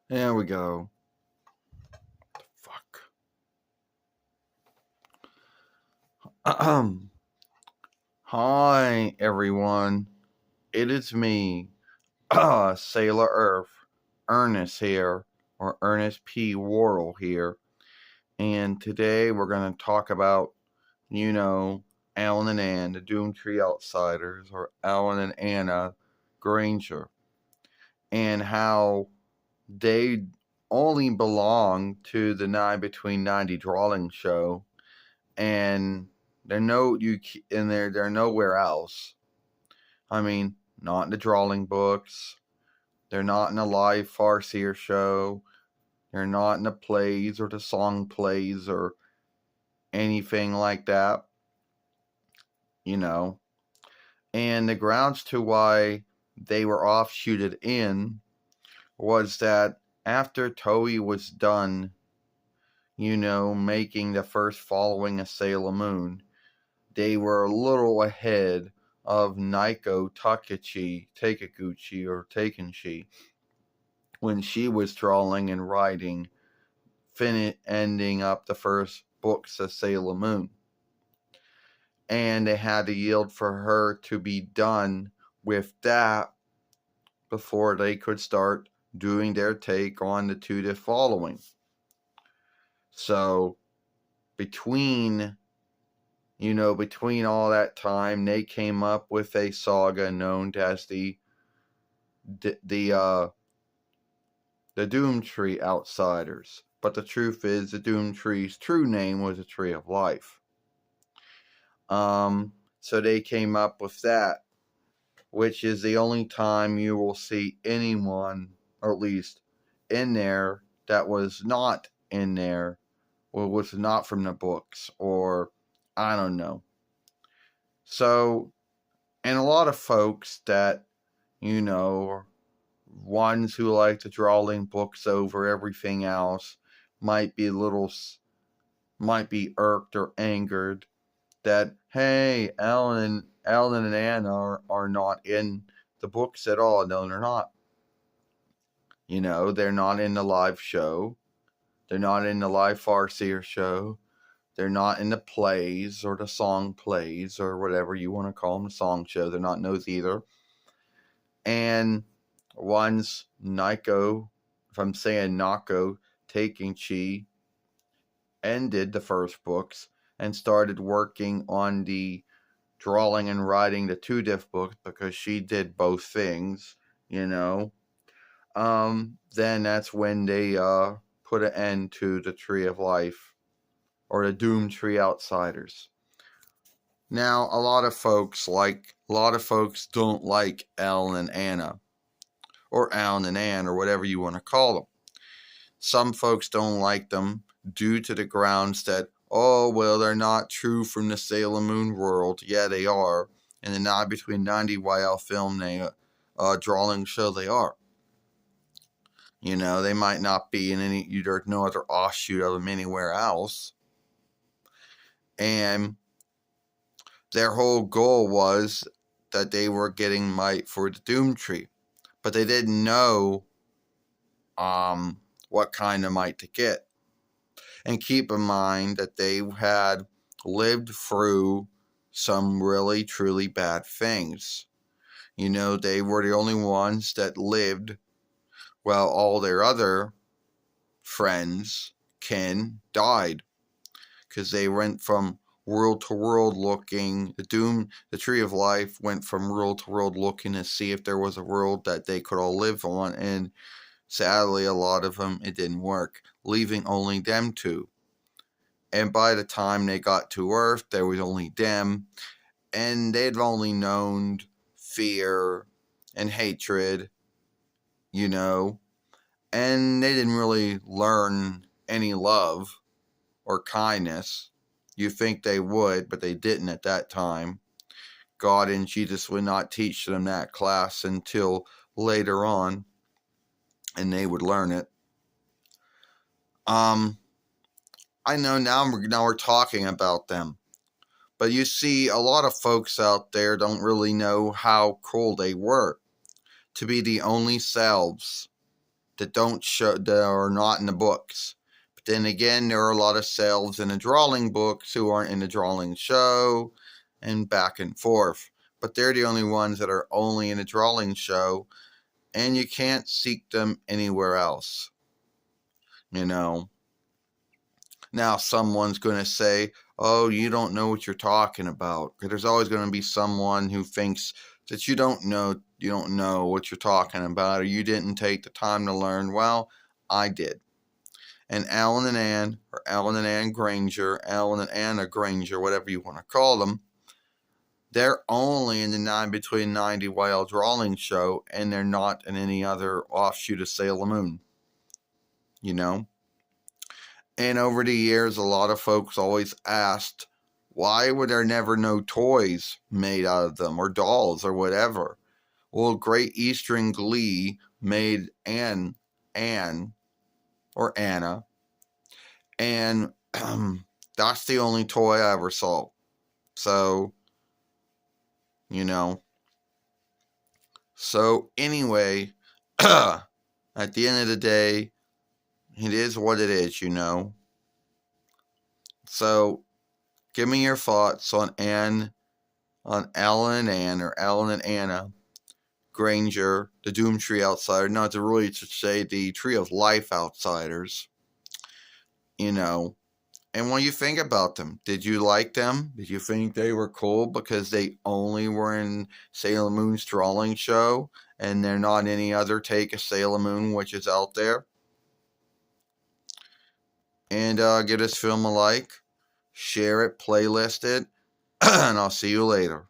There we go. Fuck. Hi, everyone. It is me, Sailor Earth, Ernest here, or Ernest P. Worrell here. And today we're going to talk about, Alan and Anne, the Doomtree Outsiders, or Alan and Anna Granger, and how they only belong to the 9 Between 90 Drawing Show, and they're nowhere else. I mean, not in the drawing books. They're not in the live farcier show. They're not in the plays or the song plays or anything like that. You know. And the grounds to why they were offshooted in was that after Toei was done, making the first following of Sailor Moon, they were a little ahead of Naiko Takiguchi or Takenshi when she was drawing and writing, ending up the first books of Sailor Moon. And they had to yield for her to be done with that before they could start doing their take on the two following. So between all that time, they came up with a saga known as the Doomtree Outsiders. But the truth is, the Doomtree's true name was a Tree of Life. So they came up with that, which is the only time you will see anyone, or at least in there, that was not in there, or was not from the books, or I don't know. So, and a lot of folks that, ones who like to drawing books over everything else might be irked or angered that, hey, Alen and Anna are not in the books at all. No, they're not. They're not in the live show. They're not in the live farcier show. They're not in the plays or the song plays or whatever you want to call them, the song show. They're not in those either. And once Naiko, if I'm saying Nako, Takenshi ended the first books and started working on the drawing and writing the two books because she did both things, then that's when they put an end to the Tree of Life or the Doomtree Outsiders. Now, a lot of folks don't like Alan and Anna, or Alan and Anne, or whatever you want to call them. Some folks don't like them due to the grounds that, oh, well, they're not true from the Sailor Moon world. Yeah, they are. In the 9 Between 90 YL film drawing show, they are. They might not be in there's no other offshoot of them anywhere else. And their whole goal was that they were getting might for the Doomtree. But they didn't know what kind of might to get. And keep in mind that they had lived through some really, truly bad things. They were the only ones that lived while all their other friends, kin, died. Because they went from world to world looking. The Tree of Life went from world to world looking to see if there was a world that they could all live on. And sadly, a lot of them, it didn't work, leaving only them two. And by the time they got to Earth, there was only them. And they'd only known fear and hatred, and they didn't really learn any love or kindness. You think they would, but they didn't at that time. God and Jesus would not teach them that class until later on, and they would learn it. I know now we're talking about them. But you see, a lot of folks out there don't really know how cool they were to be the only selves that are not in the books. But then again, there are a lot of selves in the drawing books who aren't in the drawing show, and back and forth. But they're the only ones that are only in the drawing show, and you can't seek them anywhere else. You know. Now someone's going to say, "Oh, you don't know what you're talking about." Because there's always going to be someone who thinks that you don't know what you're talking about, or you didn't take the time to learn. Well, I did. And Alen and Ann, or Alen and Ann Granger, Alen and Anna Granger, whatever you want to call them, they're only in the 9 Between 90 Wild Drawing show, and they're not in any other offshoot of Sailor Moon. You know? And over the years, a lot of folks always asked, why were there never no toys made out of them, or dolls, or whatever? Well, Great Eastern Glee made Ann, or Anna, and that's the only toy I ever saw. So, you know. So, anyway, at the end of the day, it is what it is, you know. So, give me your thoughts on Alen and Ann, or Alen and Anna Granger, the Doomtree outsider, not to really to say the Tree of Life outsiders, you know. And when you think about them, did you like them? Did you think they were cool because they only were in Sailor Moon's drawing show and they're not any other take of Sailor Moon which is out there? And give this film a like, share it, playlist it, and I'll see you later.